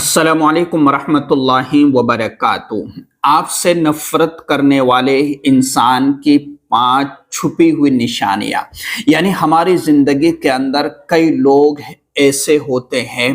अस्सलामु अलैकुम वरहमतुल्लाहि वबरकातुहू। आपसे नफरत करने वाले इंसान की 5 छुपी हुई निशानियां। यानी हमारी जिंदगी के अंदर कई लोग ऐसे होते हैं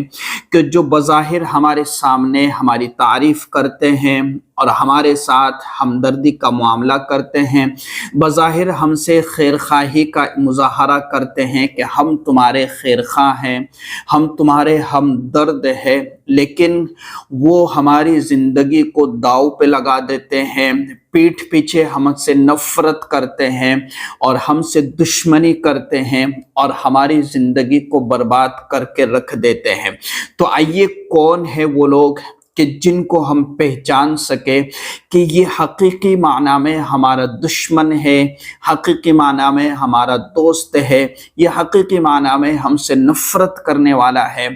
कि जो बज़ाहिर हमारे सामने हमारी तारीफ करते हैं और हमारे साथ हमदर्दी का मामला करते हैं, बज़ाहिर हमसे खैर खाही का मुज़ाहरा करते हैं कि हम तुम्हारे खैर खा हैं, हम तुम्हारे हमदर्द हैं, लेकिन वो हमारी ज़िंदगी को दांव पे लगा देते हैं, पीठ पीछे हमसे नफ़रत करते हैं और हमसे दुश्मनी करते हैं और हमारी ज़िंदगी को बर्बाद करके रख देते हैं। तो आइए, कौन है वो लोग कि जिनको हम पहचान सके कि ये हकीकी माना में हमारा दुश्मन है, हकीकी माना में हमारा दोस्त है, ये हकीकी माना में हमसे नफ़रत करने वाला है।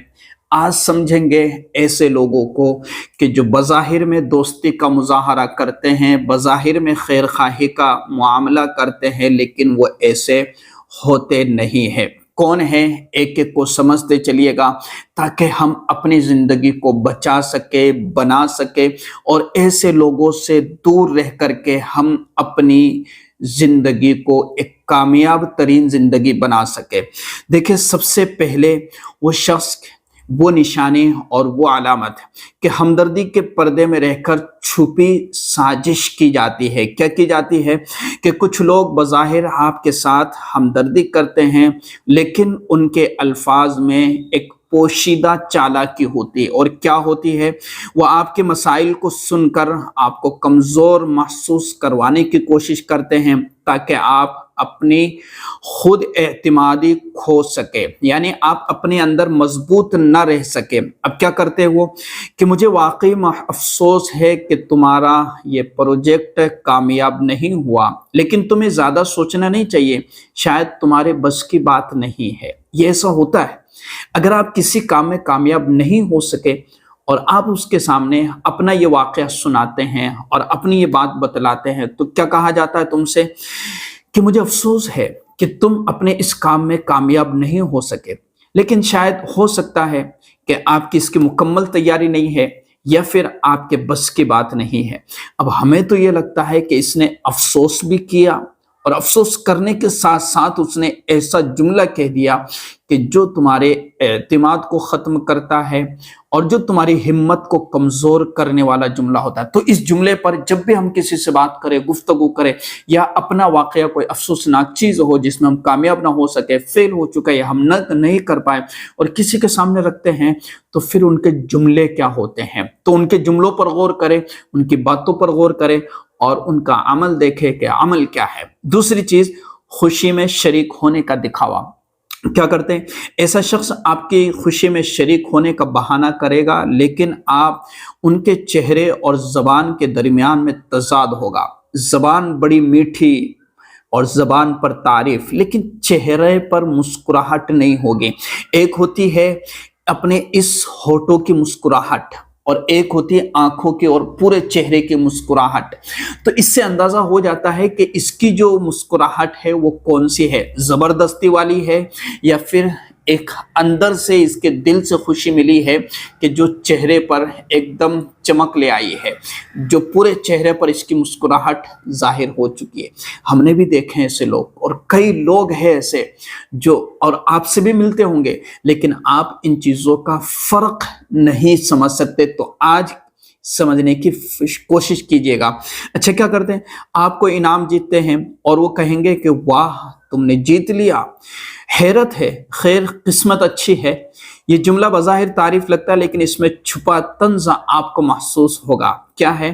आज समझेंगे ऐसे लोगों को कि जो बज़ाहिर में दोस्ती का मुज़ाहरा करते हैं, बज़ाहिर में खैर खाही का मामला करते हैं, लेकिन वो ऐसे होते नहीं हैं। कौन है, एक एक को समझते चलिएगा ताकि हम अपनी ज़िंदगी को बचा सके, बना सके और ऐसे लोगों से दूर रह करके हम अपनी ज़िंदगी को एक कामयाब तरीन ज़िंदगी बना सके। देखिए, सबसे पहले वो शख्स, वो निशानी और वो अलामत कि हमदर्दी के पर्दे में रहकर छुपी साजिश की जाती है। क्या की जाती है कि कुछ लोग बज़ाहिर आपके साथ हमदर्दी करते हैं, लेकिन उनके अल्फाज में एक पोशीदा चालाकी होती है। और क्या होती है, वो आपके मसाइल को सुनकर आपको कमज़ोर महसूस करवाने की कोशिश करते हैं ताकि आप अपनी खुद एतमादी खो सके, यानी आप अपने अंदर मजबूत न रह सके। अब क्या करते हैं वो कि मुझे वाकई में अफसोस है कि तुम्हारा ये प्रोजेक्ट कामयाब नहीं हुआ, लेकिन तुम्हें ज़्यादा सोचना नहीं चाहिए, शायद तुम्हारे बस की बात नहीं है। ये ऐसा होता है। अगर आप किसी काम में कामयाब नहीं हो सके और आप उसके सामने अपना ये वाक़या सुनाते हैं और अपनी ये बात बतलाते हैं, तो क्या कहा जाता है तुमसे कि मुझे अफसोस है कि तुम अपने इस काम में कामयाब नहीं हो सके, लेकिन शायद हो सकता है कि आपकी इसकी मुकम्मल तैयारी नहीं है या फिर आपके बस की बात नहीं है। अब हमें तो ये लगता है कि इसने अफसोस भी किया और अफसोस करने के साथ साथ उसने ऐसा जुमला कह दिया कि जो तुम्हारे एतमाद को ख़त्म करता है और जो तुम्हारी हिम्मत को कमज़ोर करने वाला जुमला होता है। तो इस जुमले पर जब भी हम किसी से बात करें, गुफ्तगू करें, या अपना वाक़या कोई अफसोसनाक चीज़ हो जिसमें हम कामयाब ना हो सके, फेल हो चुका है, हम नहीं कर पाए और किसी के सामने रखते हैं, तो फिर उनके जुमले क्या होते हैं। तो उनके जुमलों पर गौर करें, उनकी बातों पर गौर करें और उनका अमल देखें कि अमल क्या है। दूसरी चीज़, खुशी में शरीक होने का दिखावा। क्या करते हैं, ऐसा शख्स आपकी खुशी में शरीक होने का बहाना करेगा, लेकिन आप उनके चेहरे और ज़बान के दरमियान में तज़ाद होगा। ज़बान बड़ी मीठी और ज़बान पर तारीफ, लेकिन चेहरे पर मुस्कुराहट नहीं होगी। एक होती है अपने इस होठों की मुस्कुराहट और एक होती है आंखों की और पूरे चेहरे की मुस्कुराहट। तो इससे अंदाजा हो जाता है कि इसकी जो मुस्कुराहट है वो कौन सी है, ज़बरदस्ती वाली है या फिर एक अंदर से इसके दिल से खुशी मिली है कि जो चेहरे पर एकदम चमक ले आई है, जो पूरे चेहरे पर इसकी मुस्कुराहट जाहिर हो चुकी है। हमने भी देखे ऐसे लोग और कई लोग हैं ऐसे जो, और आपसे भी मिलते होंगे, लेकिन आप इन चीज़ों का फ़र्क नहीं समझ सकते। तो आज समझने की कोशिश कीजिएगा। अच्छा, क्या करते हैं, आपको इनाम जीतते हैं और वो कहेंगे कि वाह तुमने जीत लिया, हैरत है, खैर किस्मत अच्छी है। ये जुमला बज़ाहिर तारीफ लगता है, लेकिन इसमें छुपा तंज़ आपको महसूस होगा। क्या है,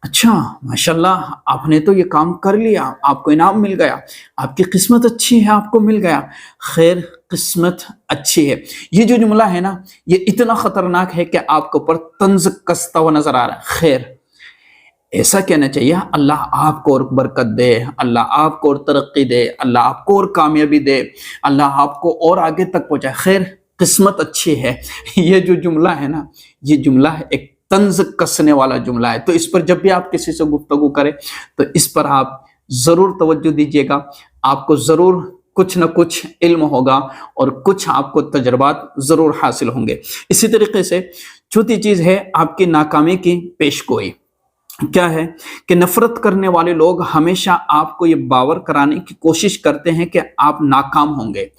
अच्छा माशाल्लाह आपने तो ये काम कर लिया, आपको इनाम मिल गया, आपकी किस्मत अच्छी है, आपको मिल गया, खैर किस्मत अच्छी है। ये जो जुमला है ना, ये इतना ख़तरनाक है कि आपके ऊपर तंज़ कसता हुआ नज़र आ रहा है। खैर ऐसा कहना चाहिए, अल्लाह आपको और बरकत दे, अल्लाह आपको और तरक्की दे, अल्लाह आपको और कामयाबी दे, अल्लाह आपको और आगे तक पहुँचाए, खैर किस्मत अच्छी है। ये जो जुमला है ना, ये जुमला है एक तंज कसने वाला जुमला है। तो इस पर जब भी आप किसी से गुफ्तगू करें तो इस पर आप ज़रूर तवज्जो दीजिएगा। आपको ज़रूर कुछ न कुछ इल्म होगा और कुछ आपको तजर्बात ज़रूर हासिल होंगे। इसी तरीके से चौथी चीज है आपकी नाकामी की पेशगोई। क्या है कि नफरत करने वाले लोग हमेशा आपको ये बावर कराने की कोशिश करते हैं कि आप नाकाम होंगे।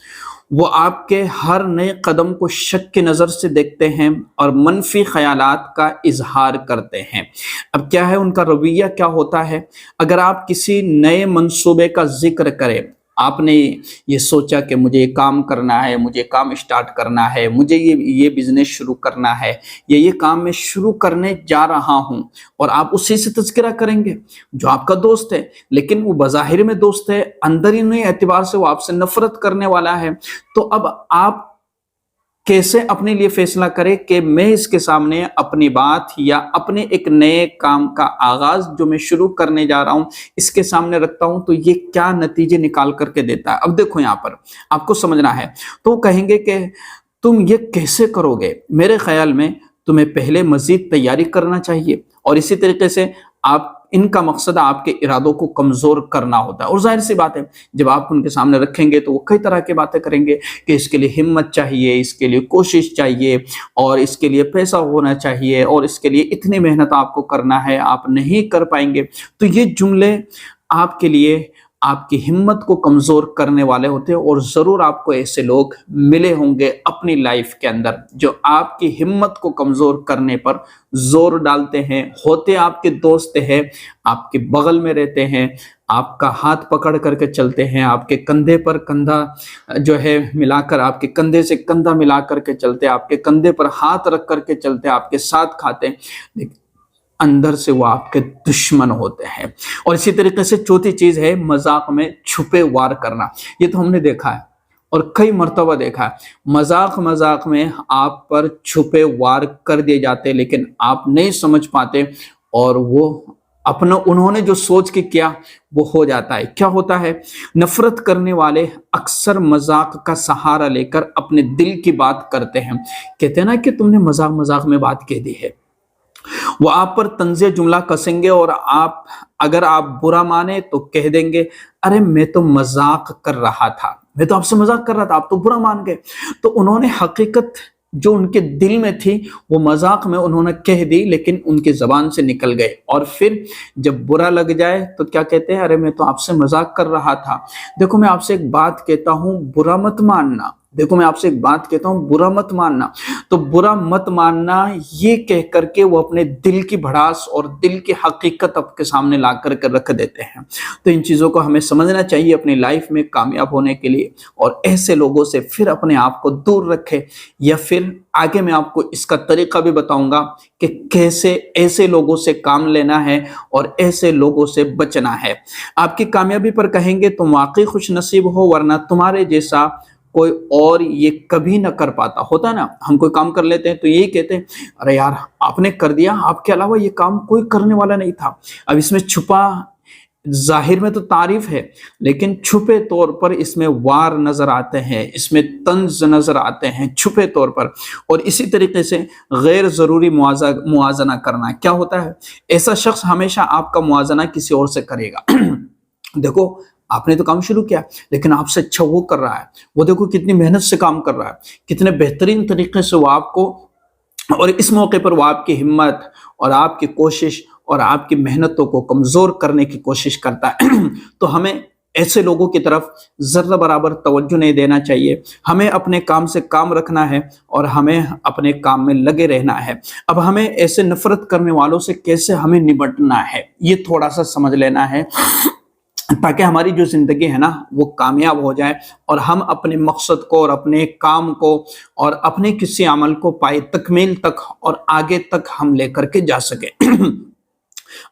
वो आपके हर नए कदम को शक की नज़र से देखते हैं और मनफी ख्यालात का इजहार करते हैं। अब क्या है उनका रवैया क्या होता है, अगर आप किसी नए मंसूबे का जिक्र करें, आपने ये सोचा कि मुझे ये काम करना है, मुझे काम स्टार्ट करना है, मुझे ये बिजनेस शुरू करना है, ये काम मैं शुरू करने जा रहा हूं, और आप उसी से तज़किरा करेंगे जो आपका दोस्त है, लेकिन वो बज़ाहिर में दोस्त है, अंदर ही नहीं एतबार से वो आपसे नफरत करने वाला है। तो अब आप कैसे अपने लिए फैसला करें कि मैं इसके सामने अपनी बात या अपने एक नए काम का आगाज जो मैं शुरू करने जा रहा हूं इसके सामने रखता हूं तो ये क्या नतीजे निकाल करके देता है। अब देखो यहां पर आपको समझना है, तो कहेंगे कि तुम ये कैसे करोगे, मेरे ख्याल में तुम्हें पहले मजीद तैयारी करना चाहिए, और इसी तरीके से आप इनका मकसद आपके इरादों को कमजोर करना होता है। और जाहिर सी बात है जब आप उनके सामने रखेंगे तो वो कई तरह की बातें करेंगे कि इसके लिए हिम्मत चाहिए, इसके लिए कोशिश चाहिए, और इसके लिए पैसा होना चाहिए, और इसके लिए इतनी मेहनत आपको करना है, आप नहीं कर पाएंगे। तो ये जुमले आपके लिए आपकी हिम्मत को कमजोर करने वाले होते हैं, और जरूर आपको ऐसे लोग मिले होंगे अपनी लाइफ के अंदर जो आपकी हिम्मत को कमजोर करने पर जोर डालते हैं, होते आपके दोस्त हैं, आपके बगल में रहते हैं, आपका हाथ पकड़ करके चलते हैं, आपके कंधे पर कंधा जो है मिलाकर, आपके कंधे से कंधा मिला करके चलते हैं, आपके कंधे पर हाथ रख करके चलते हैं, आपके साथ खाते हैं, अंदर से वो आपके दुश्मन होते हैं। और इसी तरीके से चौथी चीज है मजाक में छुपे वार करना। ये तो हमने देखा है और कई मर्तबा देखा है, मजाक में आप पर छुपे वार कर दिए जाते हैं, लेकिन आप नहीं समझ पाते, और वो अपना उन्होंने जो सोच के किया वो हो जाता है। क्या होता है, नफरत करने वाले अक्सर मजाक का सहारा लेकर अपने दिल की बात करते हैं। कहते हैं ना कि तुमने मजाक में बात कह दी है, वो आप पर तंज़े जुमला कसेंगे, और अगर आप बुरा माने तो कह देंगे अरे मैं तो मजाक कर रहा था, मैं तो आपसे मजाक कर रहा था, आप तो बुरा मान गए। तो उन्होंने हकीकत जो उनके दिल में थी वो मजाक में उन्होंने कह दी, लेकिन उनकी जबान से निकल गए, और फिर जब बुरा लग जाए तो क्या कहते हैं, अरे मैं तो आपसे मजाक कर रहा था। देखो मैं आपसे एक बात कहता हूं, बुरा मत मानना। देखो मैं आपसे एक बात कहता हूं, बुरा मत मानना। तो बुरा मत मानना ये कह करके वो अपने दिल की भड़ास और दिल की हकीकत आपके सामने ला करके रख देते हैं। तो इन चीज़ों को हमें समझना चाहिए अपनी लाइफ में कामयाब होने के लिए, और ऐसे लोगों से फिर अपने आप को दूर रखें, या फिर आगे मैं आपको इसका तरीका भी बताऊंगा कि कैसे ऐसे लोगों से काम लेना है और ऐसे लोगों से बचना है। आपकी कामयाबी पर कहेंगे तुम वाकई खुश नसीब हो, वरना तुम्हारे जैसा कोई और ये कभी न कर पाता। होता ना, हम कोई काम कर लेते हैं तो यही कहते हैं अरे यार आपने कर दिया, आपके अलावा ये काम कोई करने वाला नहीं था। अब इसमें छुपा, जाहिर में तो तारीफ है, लेकिन छुपे तौर पर इसमें वार नजर आते हैं, इसमें तंज नजर आते हैं छुपे तौर पर। और इसी तरीके से गैर जरूरी मुआजना करना। क्या होता है, ऐसा शख्स हमेशा आपका मुआजना किसी और से करेगा। देखो आपने तो काम शुरू किया, लेकिन आपसे अच्छा वो कर रहा है, वो देखो कितनी मेहनत से काम कर रहा है, कितने बेहतरीन तरीके से वो आपको, और इस मौके पर वो आपकी हिम्मत और आपकी कोशिश और आपकी मेहनतों को कमजोर करने की कोशिश करता है। तो हमें ऐसे लोगों की तरफ जर्रा बराबर तवज्जो नहीं देना चाहिए। हमें अपने काम से काम रखना है और हमें अपने काम में लगे रहना है। अब हमें ऐसे नफरत करने वालों से कैसे हमें निपटना है ये थोड़ा सा समझ लेना है, ताकि हमारी जो जिंदगी है ना वो कामयाब हो जाए, और हम अपने मकसद को और अपने काम को और अपने किसी अमल को पाए तकमील तक और आगे तक हम लेकर के जा सके।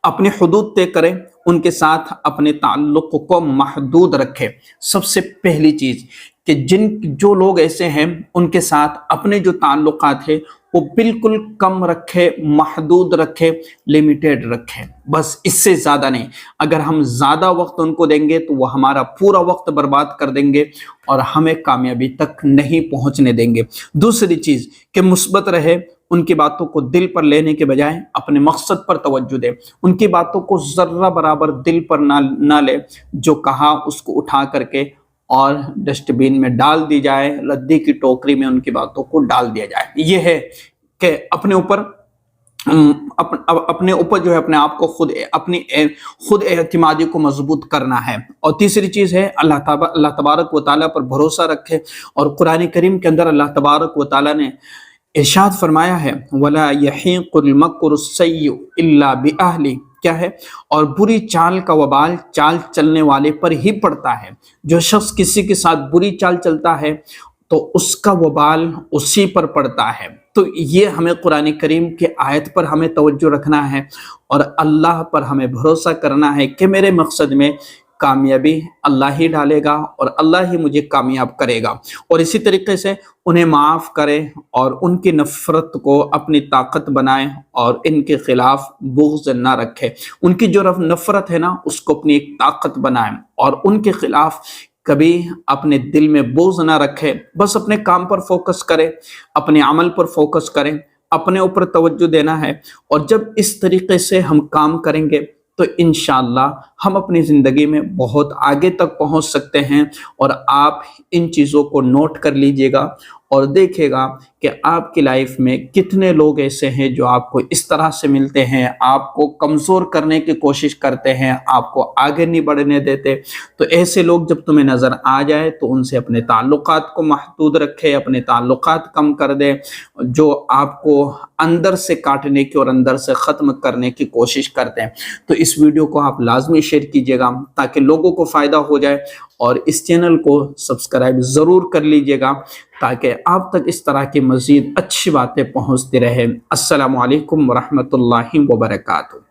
अपनी हुदूद तय करें, उनके साथ अपने ताल्लुक को महदूद रखें। सबसे पहली चीज कि जो लोग ऐसे हैं उनके साथ अपने जो ताल्लुकात है वो बिल्कुल कम रखे, महदूद रखे, लिमिटेड रखे, बस इससे ज्यादा नहीं। अगर हम ज्यादा वक्त उनको देंगे तो वो हमारा पूरा वक्त बर्बाद कर देंगे और हमें कामयाबी तक नहीं पहुंचने देंगे। दूसरी चीज कि मुस्बत रहे, उनकी बातों को दिल पर लेने के बजाय अपने मकसद पर तवज्जो दे। उनकी बातों को जर्रा बराबर दिल पर ना ले, जो कहा उसको उठा करके और डस्टबिन में डाल दी जाए, रद्दी की टोकरी में उनकी बातों को डाल दिया जाए। ये है کہ अपने ऊपर अपने ऊपर जो है अपने आप को खुद एतमादी को मजबूत करना है। और तीसरी चीज़ है अल्लाह तबारक व तआला पर भरोसा रखे। और कुरान करीम के अंदर अल्लाह तबारक व तआला ने इरशाद फरमाया है, वला यहीकुल मक्रुस्सय्यु इल्ला बिअहली, क्या है, और बुरी चाल का वबाल चाल चलने वाले पर ही पड़ता है। जो शख्स किसी के साथ बुरी चाल चलता है तो उसका वबाल उसी पर पड़ता है। तो ये हमें कुरान करीम के आयत पर हमें तवज्जो रखना है और अल्लाह पर हमें भरोसा करना है कि मेरे मकसद में कामयाबी अल्लाह ही डालेगा और अल्लाह ही मुझे कामयाब करेगा। और इसी तरीके से उन्हें माफ़ करें और उनकी नफ़रत को अपनी ताकत बनाएं और इनके खिलाफ बुग़्ज़ ना रखें। उनकी जो नफ़रत है ना उसको अपनी एक ताकत बनाएं और उनके खिलाफ कभी अपने दिल में बोझ ना रखें। बस अपने काम पर फोकस करें, अपने अमल पर फोकस करें, अपने ऊपर तवज्जो देना है। और जब इस तरीके से हम काम करेंगे तो इंशाअल्लाह हम अपनी ज़िंदगी में बहुत आगे तक पहुंच सकते हैं। और आप इन चीज़ों को नोट कर लीजिएगा और देखिएगा कि आपकी लाइफ में कितने लोग ऐसे हैं जो आपको इस तरह से मिलते हैं, आपको कमज़ोर करने की कोशिश करते हैं, आपको आगे नहीं बढ़ने देते। तो ऐसे लोग जब तुम्हें नज़र आ जाए तो उनसे अपने ताल्लुकात को महदूद रखें, अपने ताल्लुकात कम कर दें जो आपको अंदर से काटने की और अंदर से ख़त्म करने की कोशिश करते हैं। तो इस वीडियो को आप लाजमी शेयर कीजिएगा ताकि लोगों को फ़ायदा हो जाए और इस चैनल को सब्सक्राइब ज़रूर कर लीजिएगा ताकि आप तक इस तरह की मज़ीद अच्छी बातें पहुँचती रहे। अस्सलामु अलैकुम वरहमतुल्लाहि वबरकातुहू।